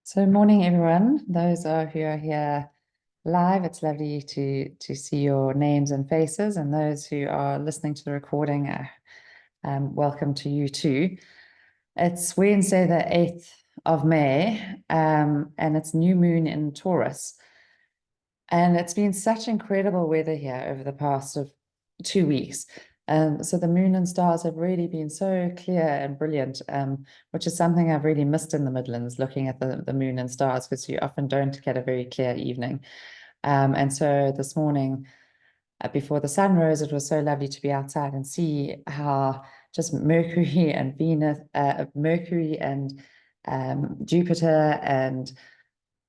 So morning, everyone. Those who are here live, it's lovely to see your names and faces. And those who are listening to the recording, welcome to you too. It's Wednesday, the 8th of May, and it's new moon in Taurus. And it's been such incredible weather here over the past of 2 weeks. So the moon and stars have really been so clear and brilliant, which is something I've really missed in the Midlands, looking at the moon and stars, because you often don't get a very clear evening. And so this morning, before the sun rose, it was so lovely to be outside and see how just Mercury and Venus, Mercury and Jupiter and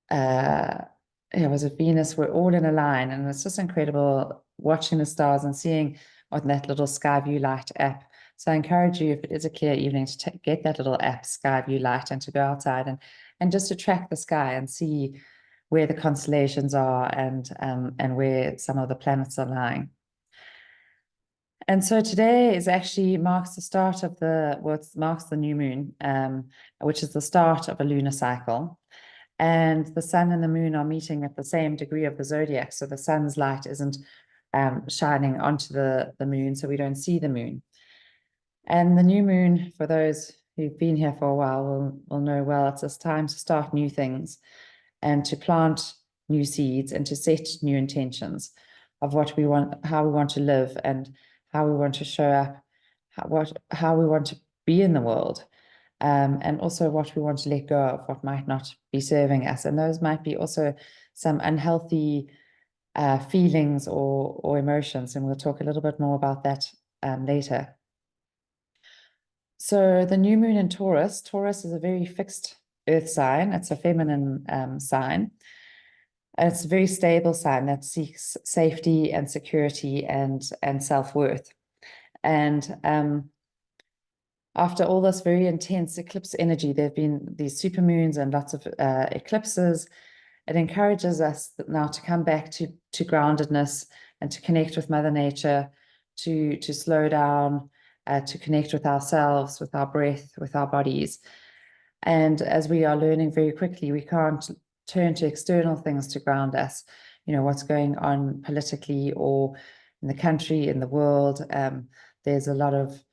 was it Venus, were all in a line, and it's just incredible watching the stars and seeing on that little Skyview Light app. So I encourage you, if it is a clear evening, to get that little app, Skyview Light, and to go outside and just to track the sky and see where the constellations are and where some of the planets are lying. And so today is actually marks the start of marks the new moon, which is the start of a lunar cycle. And the sun and the moon are meeting at the same degree of the zodiac. So the sun's light isn't shining onto the moon, so we don't see the moon. And the new moon, for those who've been here for a while, will know well, it's this time to start new things and to plant new seeds and to set new intentions of what we want, how we want to live and how we want to show up, how we want to be in the world. And also what we want to let go of, what might not be serving us. And those might be also some unhealthy feelings or emotions. And we'll talk a little bit more about that later. So the new moon in Taurus, Taurus is a very fixed earth sign. It's a feminine sign. And it's a very stable sign that seeks safety and security and self-worth. And after all this very intense eclipse energy, there have been these supermoons and lots of eclipses. It encourages us now to come back to groundedness and to connect with Mother Nature, to slow down, to connect with ourselves, with our breath, with our bodies. And as we are learning very quickly, we can't turn to external things to ground us. You know, what's going on politically or in the country, in the world. There's a lot of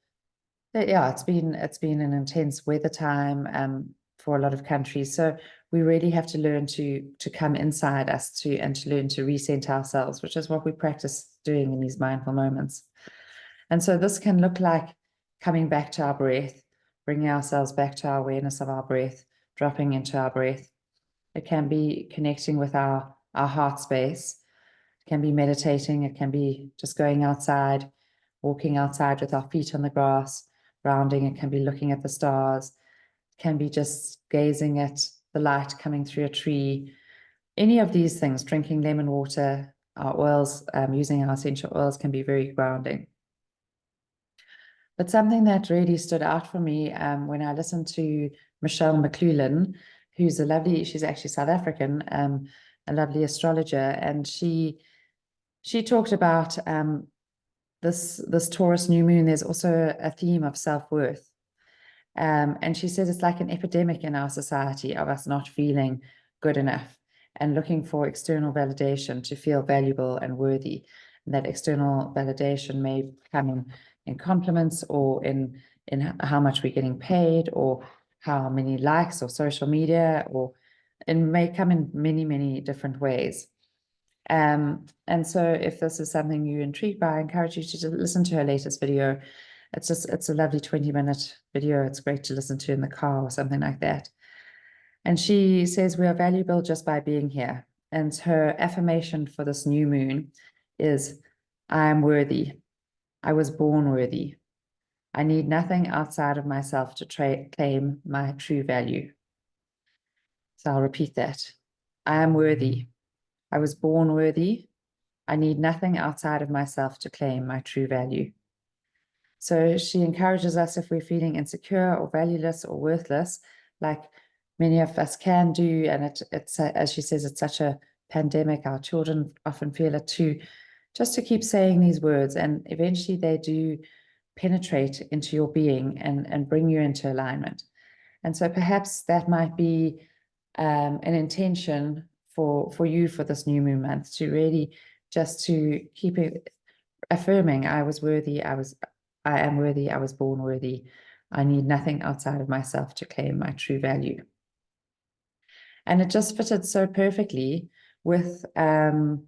it's been an intense weather time for a lot of countries. So we really have to learn to come inside us and to learn to recenter ourselves, which is what we practice doing in these mindful moments. And so this can look like coming back to our breath, bringing ourselves back to our awareness of our breath, dropping into our breath. It can be connecting with our heart space. It can be meditating. It can be just going outside, walking outside with our feet on the grass, grounding. It can be looking at the stars. It can be just gazing at the light coming through a tree. Any of these things, drinking lemon water, our oils, using our essential oils can be very grounding. But something that really stood out for me when I listened to Michelle McLuhan, who's she's actually South African, a lovely astrologer, and she talked about this Taurus new moon. There's also a theme of self-worth. And she says it's like an epidemic in our society of us not feeling good enough and looking for external validation to feel valuable and worthy. And that external validation may come in compliments or in how much we're getting paid or how many likes or social media, or it may come in many, many different ways. And so if this is something you're intrigued by, I encourage you to listen to her latest video. It's a lovely 20-minute video. It's great to listen to in the car or something like that. And she says we are valuable just by being here. And her affirmation for this new moon is, I am worthy. I was born worthy. I need nothing outside of myself to claim my true value. So I'll repeat that. I am worthy. I was born worthy. I need nothing outside of myself to claim my true value. So she encourages us, if we're feeling insecure or valueless or worthless, like many of us can do, and it's as she says, it's such a pandemic, our children often feel it too, just to keep saying these words, and eventually they do penetrate into your being and bring you into alignment. And so perhaps that might be an intention for you for this new moon month, to really just to keep it affirming, I was worthy, I am worthy, I was born worthy. I need nothing outside of myself to claim my true value. And it just fitted so perfectly with the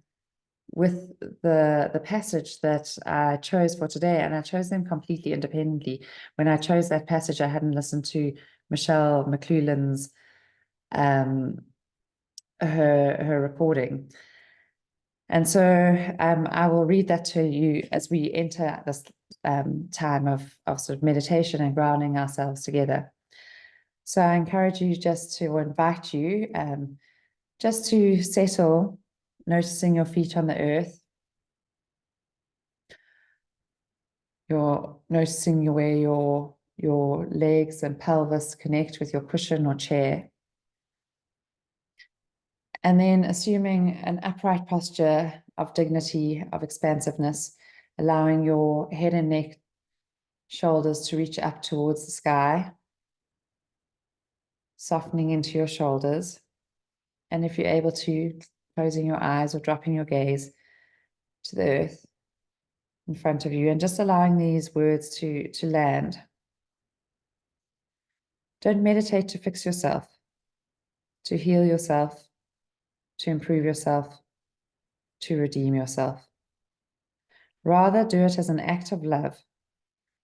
passage that I chose for today, and I chose them completely independently. When I chose that passage, I hadn't listened to Michelle McClellan's her recording. And so I will read that to you as we enter this time of sort of meditation and grounding ourselves together. So I encourage you just to, or invite you just to settle, noticing your feet on the earth. You're noticing where your legs and pelvis connect with your cushion or chair. And then assuming an upright posture of dignity, of expansiveness, allowing your head and neck, shoulders to reach up towards the sky, softening into your shoulders. And if you're able to, closing your eyes or dropping your gaze to the earth in front of you, and just allowing these words to land. Don't meditate to fix yourself, to heal yourself, to improve yourself, to redeem yourself. Rather, do it as an act of love,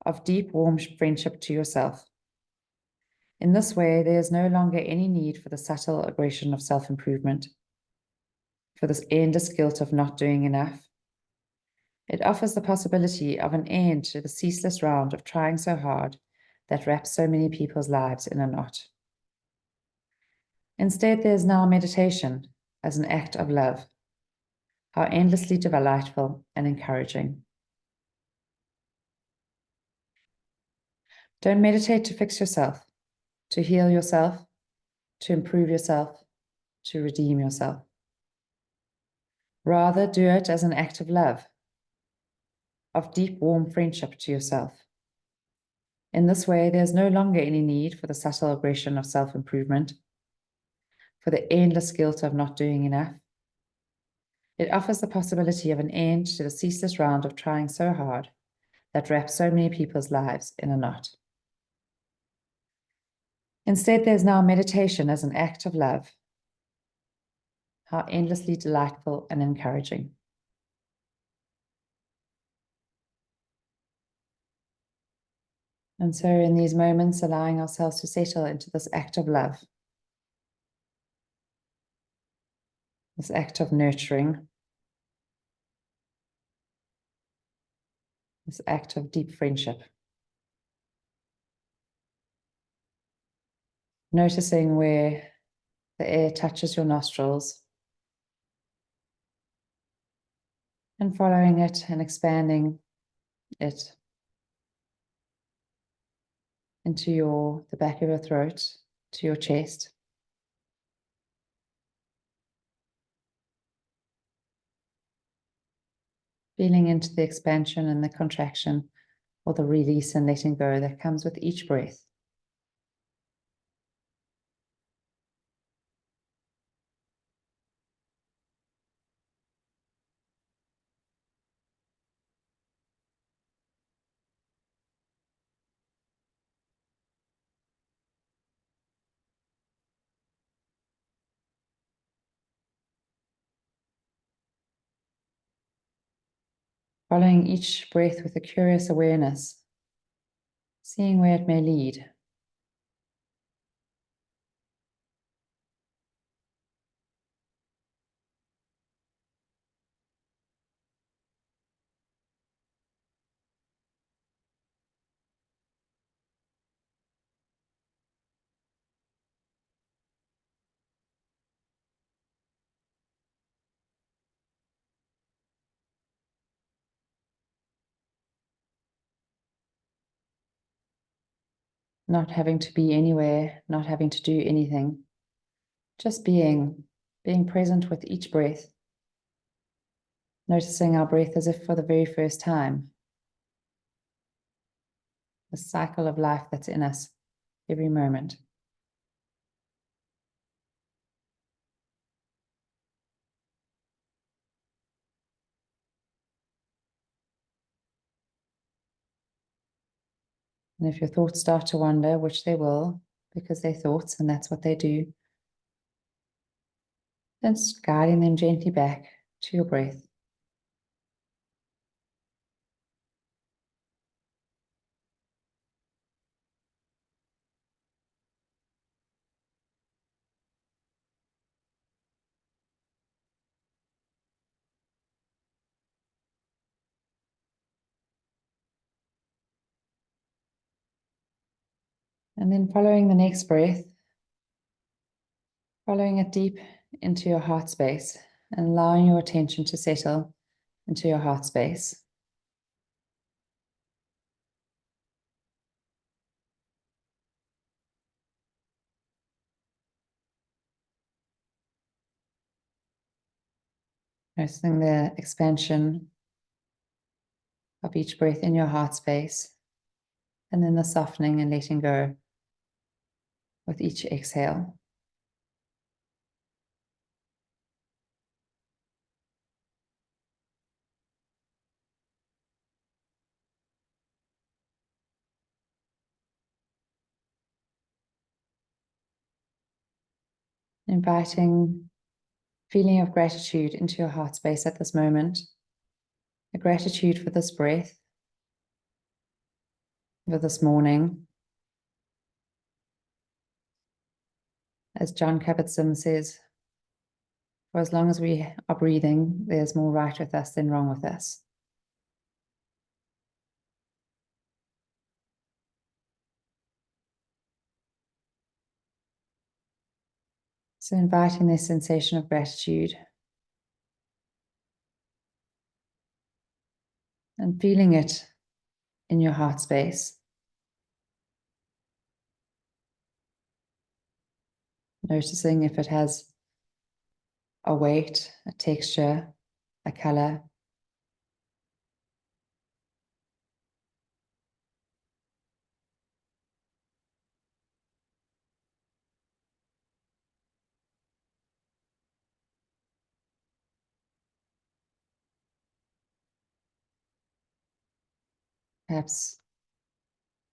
of deep, warm friendship to yourself. In this way, there is no longer any need for the subtle aggression of self-improvement, for this endless guilt of not doing enough. It offers the possibility of an end to the ceaseless round of trying so hard that wraps so many people's lives in a knot. Instead, there is now meditation as an act of love. How endlessly delightful and encouraging. Don't meditate to fix yourself, to heal yourself, to improve yourself, to redeem yourself. Rather, do it as an act of love, of deep, warm friendship to yourself. In this way, there's no longer any need for the subtle aggression of self-improvement, for the endless guilt of not doing enough. It offers the possibility of an end to the ceaseless round of trying so hard that wraps so many people's lives in a knot. Instead, there's now meditation as an act of love. How endlessly delightful and encouraging. And so in these moments, allowing ourselves to settle into this act of love, this act of nurturing, this act of deep friendship. Noticing where the air touches your nostrils and following it and expanding it into the back of your throat, to your chest. Feeling into the expansion and the contraction, or the release and letting go that comes with each breath. Following each breath with a curious awareness, seeing where it may lead. Not having to be anywhere, not having to do anything, just being present with each breath, noticing our breath as if for the very first time, the cycle of life that's in us every moment. And if your thoughts start to wander, which they will, because they're thoughts and that's what they do, then guiding them gently back to your breath. And then following the next breath, following it deep into your heart space and allowing your attention to settle into your heart space. Noticing the expansion of each breath in your heart space, and then the softening and letting go with each exhale. Inviting feeling of gratitude into your heart space at this moment. A gratitude for this breath, for this morning. As John Kabat-Zinn says, for as long as we are breathing, there's more right with us than wrong with us. So inviting this sensation of gratitude and feeling it in your heart space. Noticing if it has a weight, a texture, a color. Perhaps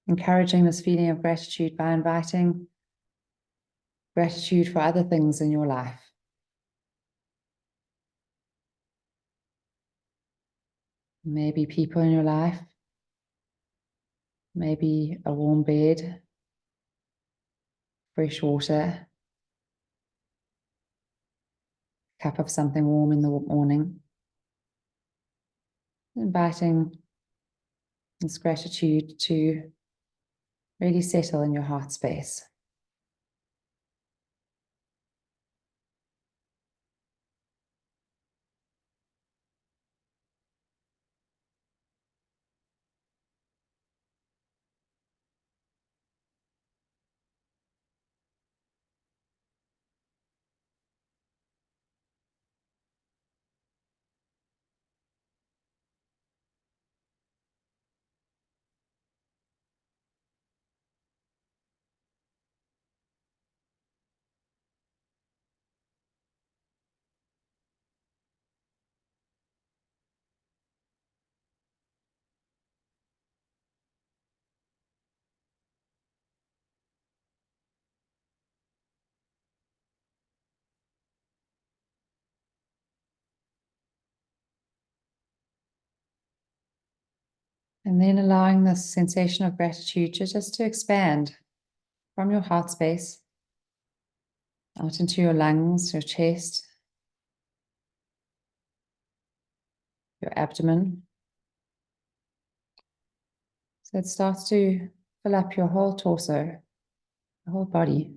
encouraging this feeling of gratitude by inviting gratitude for other things in your life. Maybe people in your life, maybe a warm bed, fresh water, cup of something warm in the morning. Inviting this gratitude to really settle in your heart space. And then allowing this sensation of gratitude to expand from your heart space out into your lungs, your chest, your abdomen. So it starts to fill up your whole torso, the whole body.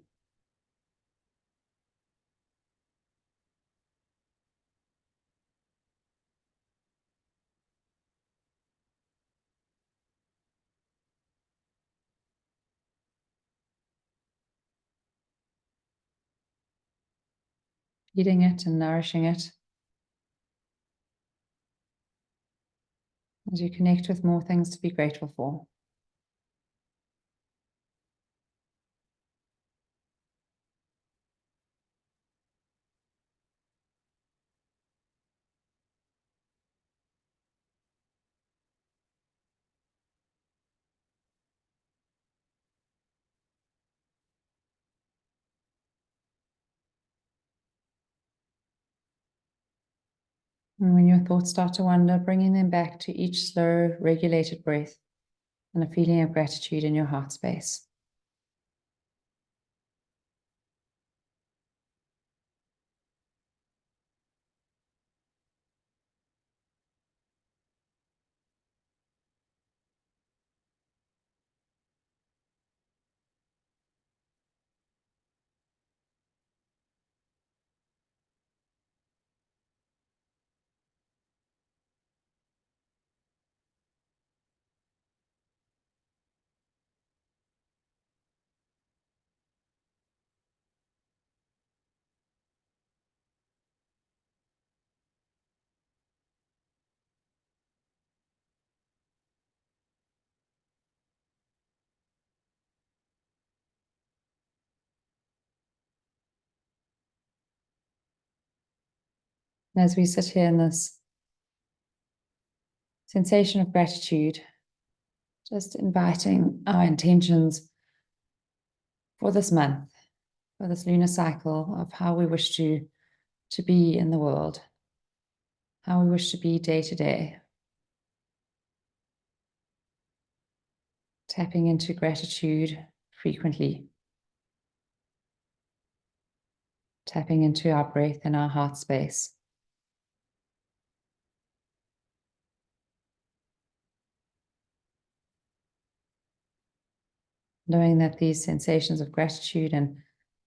Feeding it and nourishing it as you connect with more things to be grateful for. And when your thoughts start to wander, bringing them back to each slow, regulated breath and a feeling of gratitude in your heart space. And as we sit here in this sensation of gratitude, just inviting our intentions for this month, for this lunar cycle of how we wish to be in the world, how we wish to be day to day. Tapping into gratitude frequently. Tapping into our breath and our heart space. Knowing that these sensations of gratitude and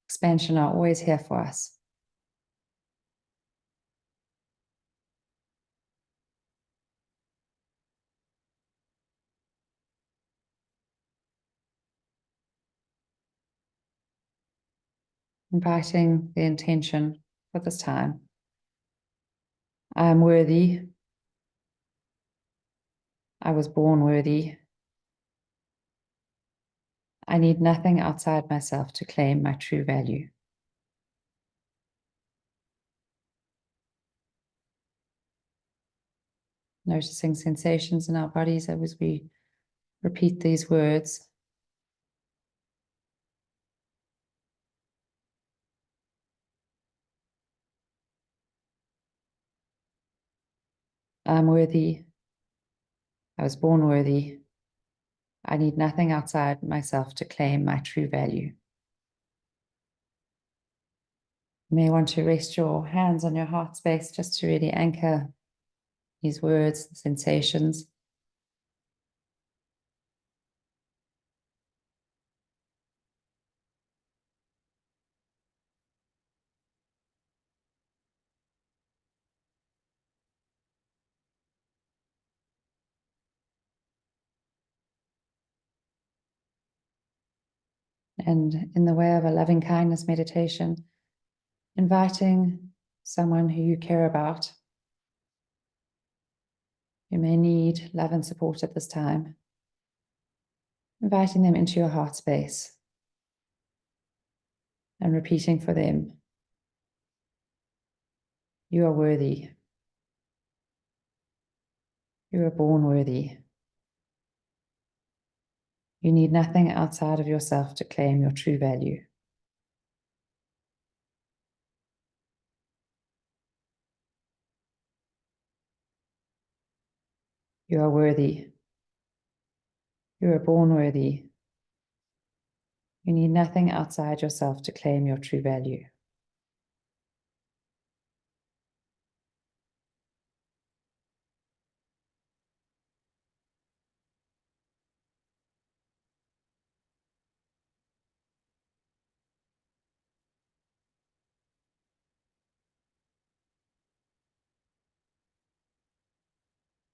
expansion are always here for us. Inviting the intention for this time. I am worthy. I was born worthy. I need nothing outside myself to claim my true value. Noticing sensations in our bodies as we repeat these words. I'm worthy. I was born worthy. I need nothing outside myself to claim my true value. You may want to rest your hands on your heart space just to really anchor these words, the sensations. And in the way of a loving kindness meditation, inviting someone who you care about, who may need love and support at this time, inviting them into your heart space and repeating for them, you are worthy. You are born worthy. You need nothing outside of yourself to claim your true value. You are worthy. You are born worthy. You need nothing outside yourself to claim your true value.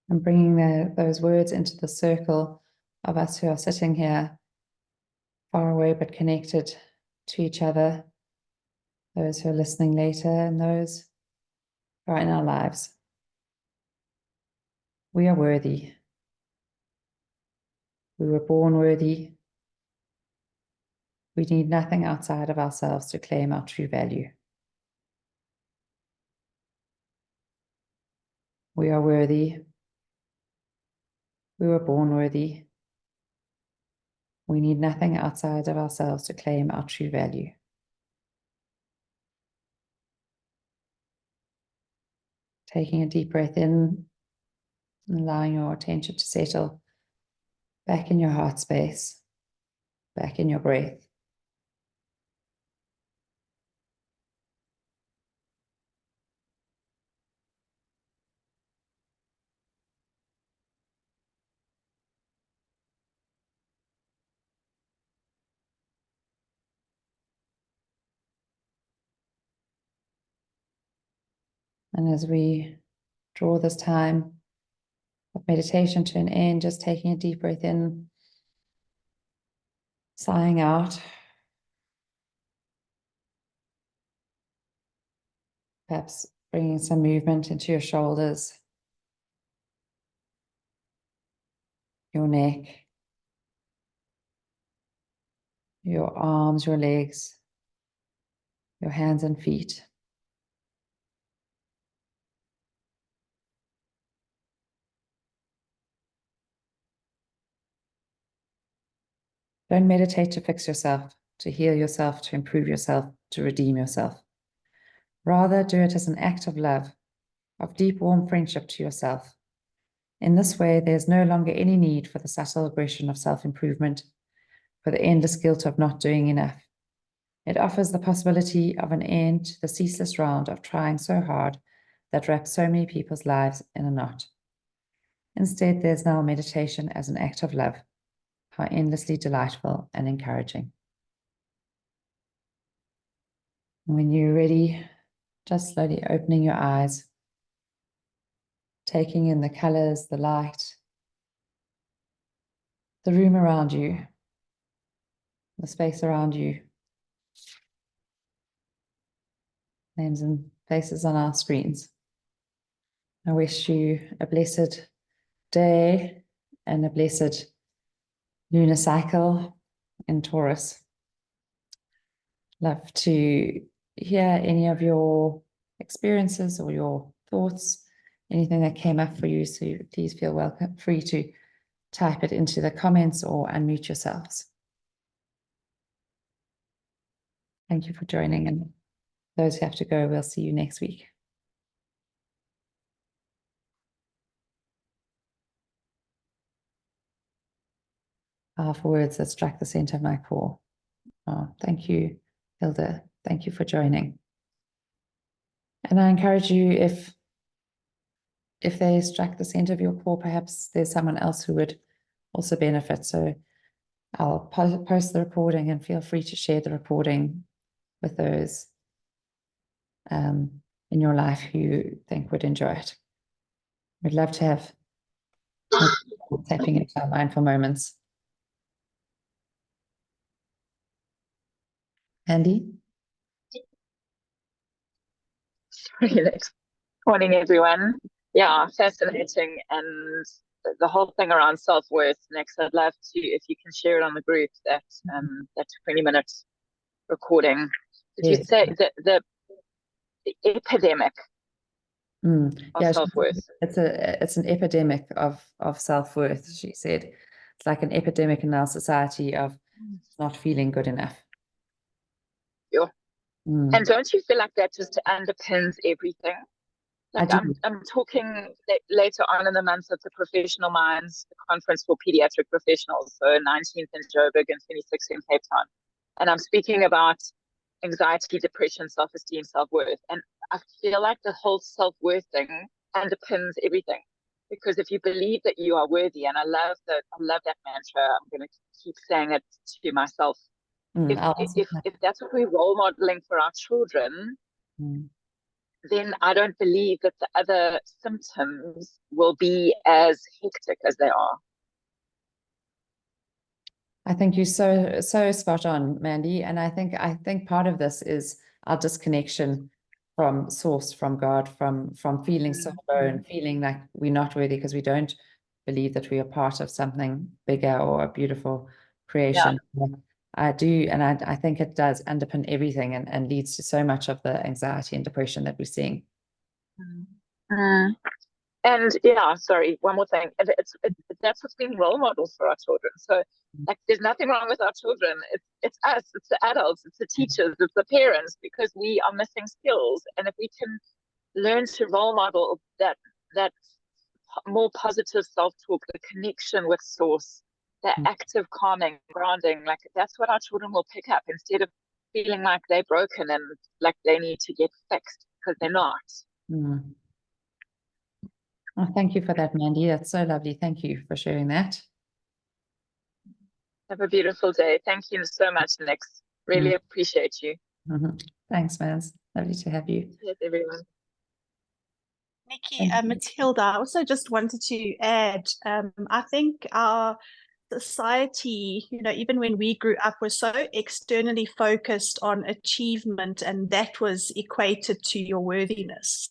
And bringing those words into the circle of us who are sitting here, far away but connected to each other, those who are listening later and those who are in our lives. We are worthy. We were born worthy. We need nothing outside of ourselves to claim our true value. We are worthy. We were born worthy. We need nothing outside of ourselves to claim our true value. Taking a deep breath in and allowing your attention to settle back in your heart space, back in your breath. And as we draw this time of meditation to an end, just taking a deep breath in, sighing out, perhaps bringing some movement into your shoulders, your neck, your arms, your legs, your hands and feet. Don't meditate to fix yourself, to heal yourself, to improve yourself, to redeem yourself. Rather, do it as an act of love, of deep, warm friendship to yourself. In this way, there's no longer any need for the subtle aggression of self-improvement, for the endless guilt of not doing enough. It offers the possibility of an end to the ceaseless round of trying so hard that wraps so many people's lives in a knot. Instead, there's now meditation as an act of love. How endlessly delightful and encouraging. When you're ready, just slowly opening your eyes, taking in the colors, the light, the room around you, the space around you, names and faces on our screens. I wish you a blessed day and a blessed lunar cycle in Taurus. Love to hear any of your experiences or your thoughts, anything that came up for you. So please feel free to type it into the comments or unmute yourselves. Thank you for joining, and those who have to go, we'll see you next week. Powerful words that struck the center of my core. Oh, thank you, Hilda. Thank you for joining. And I encourage you, if they struck the center of your core, perhaps there's someone else who would also benefit. So I'll post the recording, and feel free to share the recording with those in your life who you think would enjoy it. We'd love to have tapping into our mindful moments. Andy? Morning, everyone. Yeah, fascinating. And the whole thing around self-worth. Next, I'd love to, if you can share it on the group, that 20-minute recording. Did you say the epidemic of self-worth? It's an epidemic of self-worth, she said. It's like an epidemic in our society of not feeling good enough. Yeah. And don't you feel like that just underpins everything? Like I'm talking later on in the month at the Professional Minds, the conference for pediatric professionals, so 19th in Joburg and 26th in Cape Town. And I'm speaking about anxiety, depression, self-esteem, self-worth. And I feel like the whole self-worth thing underpins everything. Because if you believe that you are worthy, and I love that mantra, I'm going to keep saying it to myself. If that's what we're role modeling for our children, then I don't believe that the other symptoms will be as hectic as they are. I think you're so spot on, Mandy. And I think part of this is our disconnection from source, from God, from feeling so alone, feeling like we're not worthy because we don't believe that we are part of something bigger or a beautiful creation. Yeah. I do, and I think it does underpin everything and leads to so much of the anxiety and depression that we're seeing. And yeah, sorry, one more thing. That's what's being role models for our children. So like, there's nothing wrong with our children. It's us, it's the adults, it's the teachers, it's the parents, because we are missing skills. And if we can learn to role model that more positive self-talk, the connection with source, the active calming, grounding. Like that's what our children will pick up instead of feeling like they're broken and like they need to get fixed, because they're not. Oh, thank you for that, Mandy. That's so lovely. Thank you for sharing that. Have a beautiful day. Thank you so much, Nix. Really appreciate you. Thanks, Mans. Lovely to have you. Yes, everyone. Nikki, Matilda, I also just wanted to add, I think our society, even when we grew up, was so externally focused on achievement, and that was equated to your worthiness.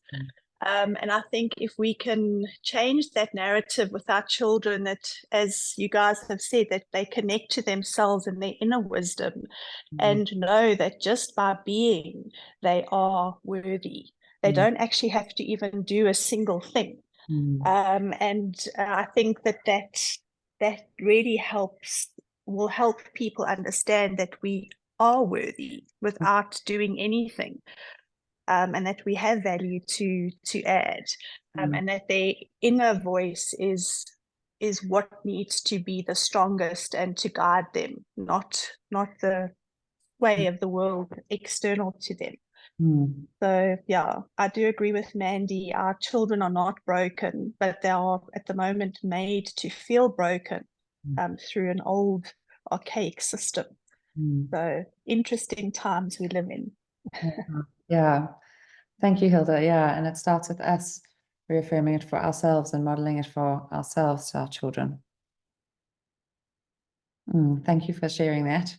And I think if we can change that narrative with our children, that, as you guys have said, that they connect to themselves and their inner wisdom and know that just by being, they are worthy. They don't actually have to even do a single thing. And I think that really will help people understand that we are worthy without doing anything. And that we have value to add, and that their inner voice is what needs to be the strongest and to guide them, not the way of the world external to them. So yeah, I do agree with Mandy. Our children are not broken, but they are at the moment made to feel broken through an old archaic system. So interesting times we live in. Yeah. Thank you, Hilda. Yeah, and it starts with us reaffirming it for ourselves and modeling it for ourselves to our children. Thank you for sharing that.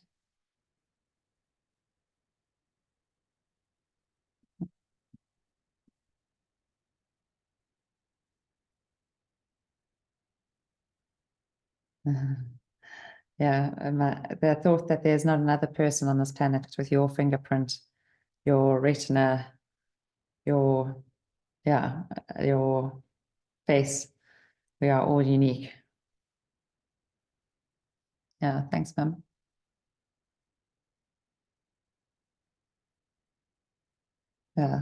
Yeah, the thought that there's not another person on this planet with your fingerprint, your retina, your face. We are all unique. Yeah, thanks, Mum. Yeah.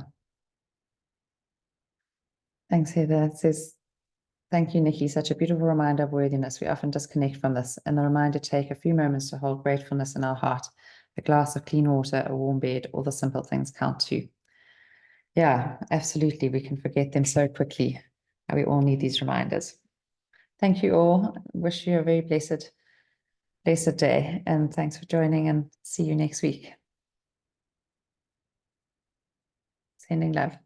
Thanks, Heather. It says, thank you, Nikki. Such a beautiful reminder of worthiness. We often disconnect from this, and the reminder to take a few moments to hold gratefulness in our heart. A glass of clean water, a warm bed, all the simple things count too. Yeah, absolutely. We can forget them so quickly. And we all need these reminders. Thank you all. Wish you a very blessed day. And thanks for joining, and see you next week. Sending love.